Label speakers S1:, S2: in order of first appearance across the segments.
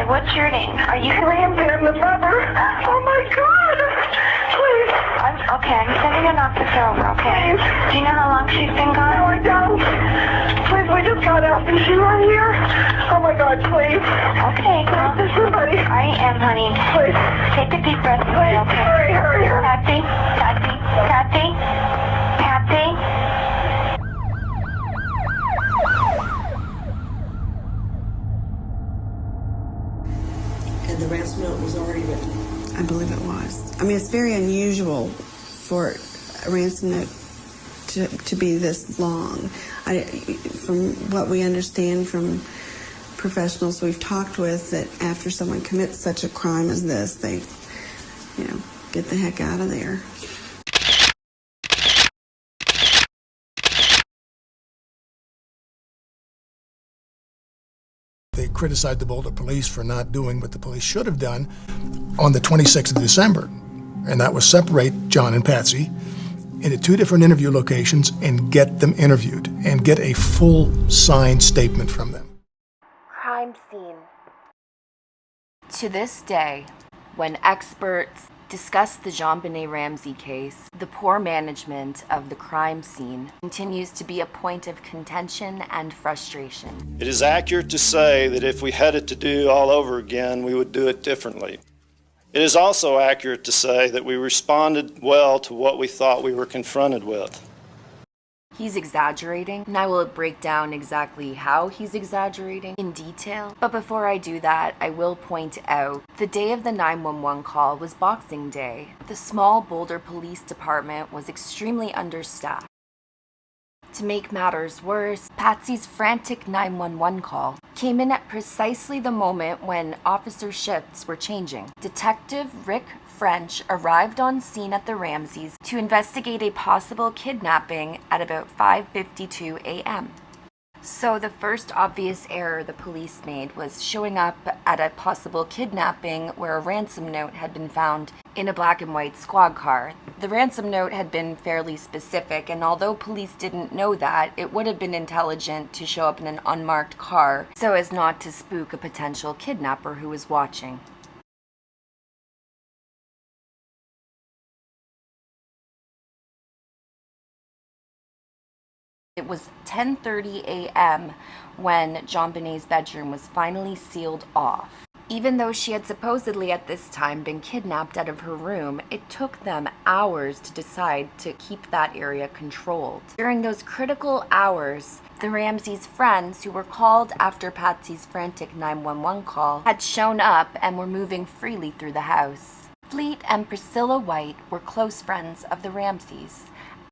S1: what's your name? Are you...
S2: Ramsey, I'm the mother. Oh my God! Please.
S1: I'm sending an officer over, okay?
S2: Please.
S1: Do you know how long she's been gone?
S2: No, I don't. Please, we just got out. Is she right here? Oh my God, please.
S1: Okay, well...
S2: There's somebody.
S1: I am, honey.
S2: Please.
S1: Take a deep breath,
S2: Please,
S1: okay?
S2: hurry.
S1: Patsy.
S3: And the ransom note was already written.
S4: I believe it was. I mean, it's very unusual for a ransom note to be this long. From what we understand from professionals we've talked with, that after someone commits such a crime as this, they, get the heck out of there.
S5: They criticized the Boulder police for not doing what the police should have done on the 26th of December, and that was separate John and Patsy into two different interview locations and get them interviewed and get a full signed statement from them.
S6: Crime scene. To this day, when experts discuss the Jonbenet Ramsey case, the poor management of the crime scene continues to be a point of contention and frustration.
S7: It is accurate to say that if we had it to do all over again, we would do it differently. It is also accurate to say that we responded well to what we thought we were confronted with.
S6: He's exaggerating, and I will break down exactly how he's exaggerating in detail. But before I do that, I will point out the day of the 911 call was Boxing Day. The small Boulder Police Department was extremely understaffed. To make matters worse, Patsy's frantic 911 call came in at precisely the moment when officer shifts were changing. Detective Rick French arrived on scene at the Ramseys to investigate a possible kidnapping at about 5:52 a.m. So the first obvious error the police made was showing up at a possible kidnapping where a ransom note had been found in a black and white squad car. The ransom note had been fairly specific, and although police didn't know that, it would have been intelligent to show up in an unmarked car so as not to spook a potential kidnapper who was watching. It was 10:30 a.m. when Jonbenet's bedroom was finally sealed off. Even though she had supposedly at this time been kidnapped out of her room, it took them hours to decide to keep that area controlled. During those critical hours, the Ramseys' friends, who were called after Patsy's frantic 911 call, had shown up and were moving freely through the house. Fleet and Priscilla White were close friends of the Ramseys,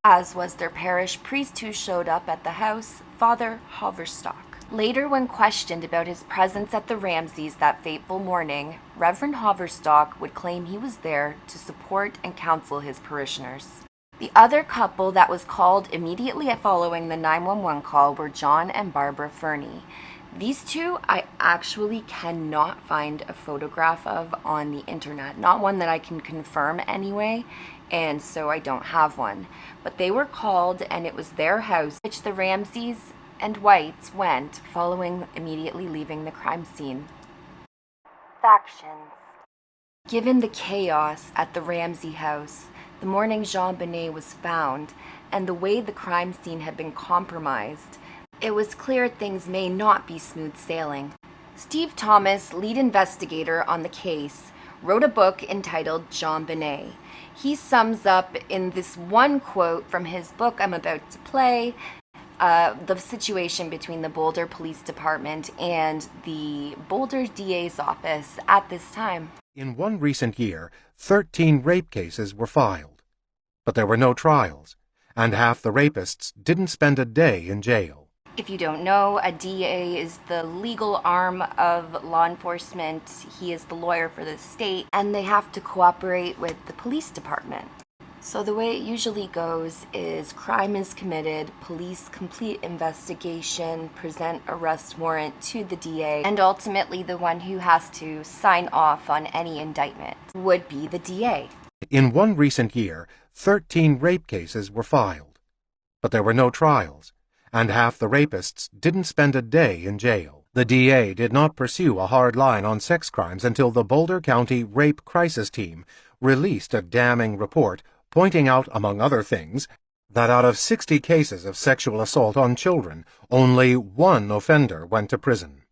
S6: as was their parish priest who showed up at the house, Father Hoverstock. Later, when questioned about his presence at the Ramseys that fateful morning, Reverend Hoverstock would claim he was there to support and counsel his parishioners. The other couple that was called immediately following the 911 call were John and Barbara Fernie. These two I actually cannot find a photograph of on the internet, not one that I can confirm anyway, and so I don't have one. But they were called, and it was their house which the Ramseys and Whites went following immediately leaving the crime scene. Factions. Given the chaos at the Ramsey house, the morning Jonbenet was found, and the way the crime scene had been compromised, it was clear things may not be smooth sailing. Steve Thomas, lead investigator on the case, wrote a book entitled Jonbenet. He sums up in this one quote from his book I'm about to play the situation between the Boulder Police Department and the Boulder DA's office at this time.
S8: In one recent year, 13 rape cases were filed, but there were no trials, and half the rapists didn't spend a day in jail.
S6: If you don't know, a DA is the legal arm of law enforcement. He is the lawyer for the state, and they have to cooperate with the police department. So the way it usually goes is crime is committed, police complete investigation, present arrest warrant to the DA, and ultimately the one who has to sign off on any indictment would be the DA.
S8: In one recent year, 13 rape cases were filed, but there were no trials, and half the rapists didn't spend a day in jail. The DA did not pursue a hard line on sex crimes until the Boulder County Rape Crisis Team released a damning report pointing out, among other things, that out of 60 cases of sexual assault on children, only one offender went to prison.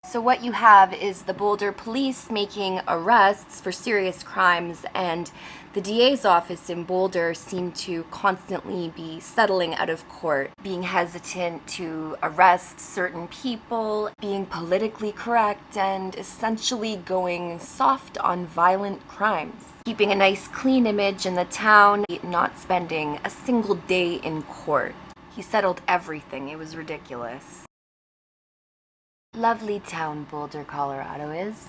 S6: So what you have is the Boulder police making arrests for serious crimes, and the DA's office in Boulder seemed to constantly be settling out of court, being hesitant to arrest certain people, being politically correct, and essentially going soft on violent crimes. Keeping a nice clean image in the town, not spending a single day in court. He settled everything. It was ridiculous. Lovely town Boulder, Colorado is.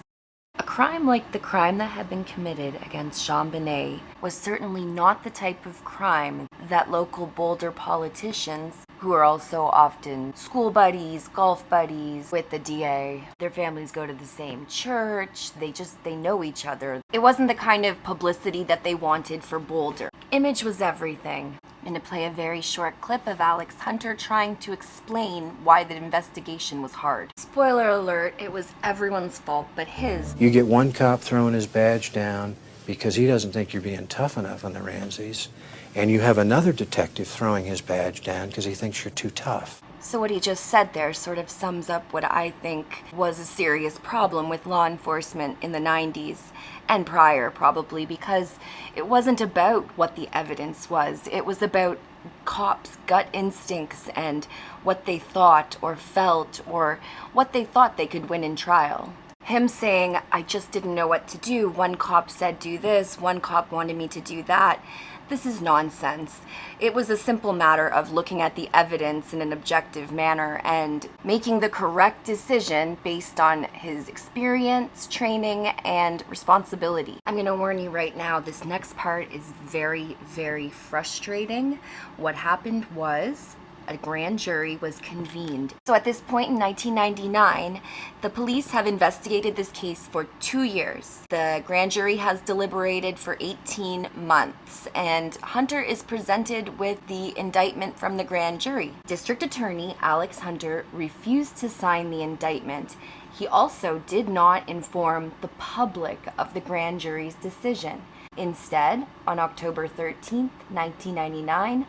S6: A crime like the crime that had been committed against Jonbenet was certainly not the type of crime that local Boulder politicians, who are also often school buddies, golf buddies with the DA, their families go to the same church, they know each other. It wasn't the kind of publicity that they wanted for Boulder. Image was everything. I'm going to play a very short clip of Alex Hunter trying to explain why the investigation was hard. Spoiler alert, it was everyone's fault but his.
S9: You get one cop throwing his badge down because he doesn't think you're being tough enough on the Ramseys, and you have another detective throwing his badge down because he thinks you're too tough.
S6: So what he just said there sort of sums up what I think was a serious problem with law enforcement in the 90s and prior, probably, because it wasn't about what the evidence was. It was about cops' gut instincts and what they thought or felt or what they thought they could win in trial. Him saying, I just didn't know what to do. One cop said do this, one cop wanted me to do that. This is nonsense. It was a simple matter of looking at the evidence in an objective manner and making the correct decision based on his experience, training, and responsibility. I'm gonna warn you right now, this next part is very, very frustrating. What happened was, a grand jury was convened. So at this point in 1999, the police have investigated this case for 2 years. The grand jury has deliberated for 18 months, and Hunter is presented with the indictment from the grand jury. District Attorney Alex Hunter refused to sign the indictment. He also did not inform the public of the grand jury's decision. Instead, on October 13th, 1999,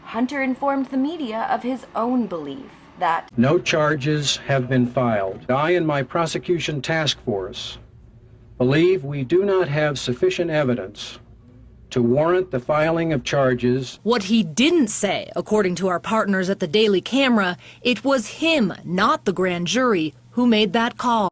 S6: Hunter informed the media of his own belief that
S9: No charges have been filed. I and my prosecution task force believe we do not have sufficient evidence to warrant the filing of charges.
S10: What he didn't say, according to our partners at the Daily Camera, it was him, not the grand jury, who made that call.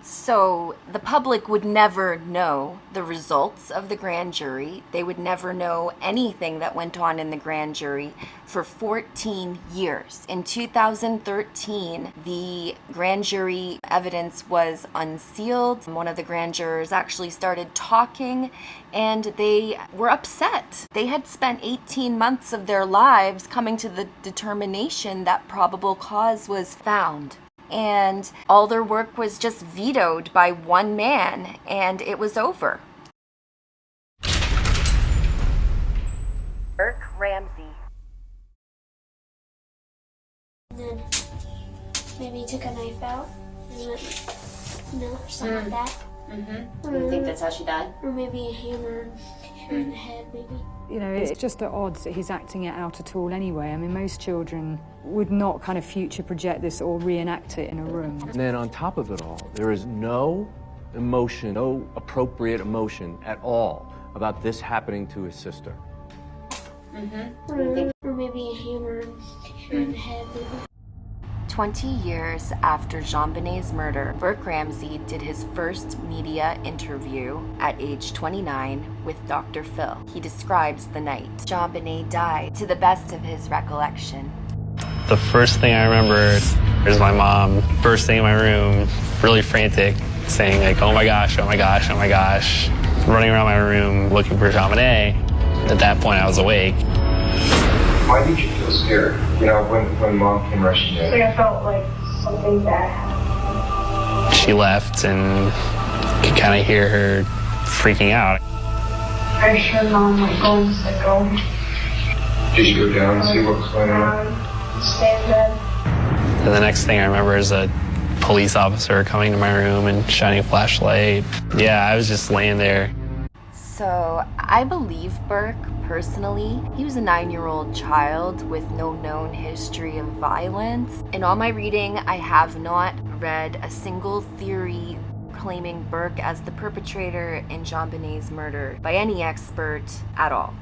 S6: so the public would never know the results of the grand jury. They would never know anything that went on in the grand jury for 14 years. In 2013, the grand jury evidence was unsealed. One of the grand jurors actually started talking, and they were upset. They had spent 18 months of their lives coming to the determination that probable cause was found. And all their work was just vetoed by one man, and it was over. Burke Ramsey.
S11: And then maybe took a knife out and went, or something like that.
S12: Mm-hmm. You think that's how she died?
S11: Or maybe a hammer in the head, maybe.
S13: You know, it's just at odds that he's acting it out at all anyway. I mean, most children would not kind of future project this or reenact it in a room.
S14: And then on top of it all, there is no emotion, no appropriate emotion at all about this happening to his sister.
S11: Mm-hmm. Or maybe a hammer in the head, maybe.
S6: 20 years after Jonbenet's murder, Burke Ramsey did his first media interview at age 29 with Dr. Phil. He describes the night Jonbenet died to the best of his recollection.
S15: The first thing I remember is my mom bursting in my room, really frantic, saying like, oh my gosh, oh my gosh, oh my gosh. Running around my room looking for Jonbenet. At that point I was awake.
S16: Why did you feel scared? You know, when Mom came rushing in?
S2: I felt like something bad happened.
S15: She left and you could kind of hear her freaking out.
S2: I heard Mom like go and said go.
S16: Did you go down and see what was going on?
S2: Stay in bed.
S15: And the next thing I remember is a police officer coming to my room and shining a flashlight. Yeah, I was just laying there.
S6: So I believe Burke personally. He was a 9-year-old child with no known history of violence. In all my reading, I have not read a single theory claiming Burke as the perpetrator in Jonbenet's murder by any expert at all.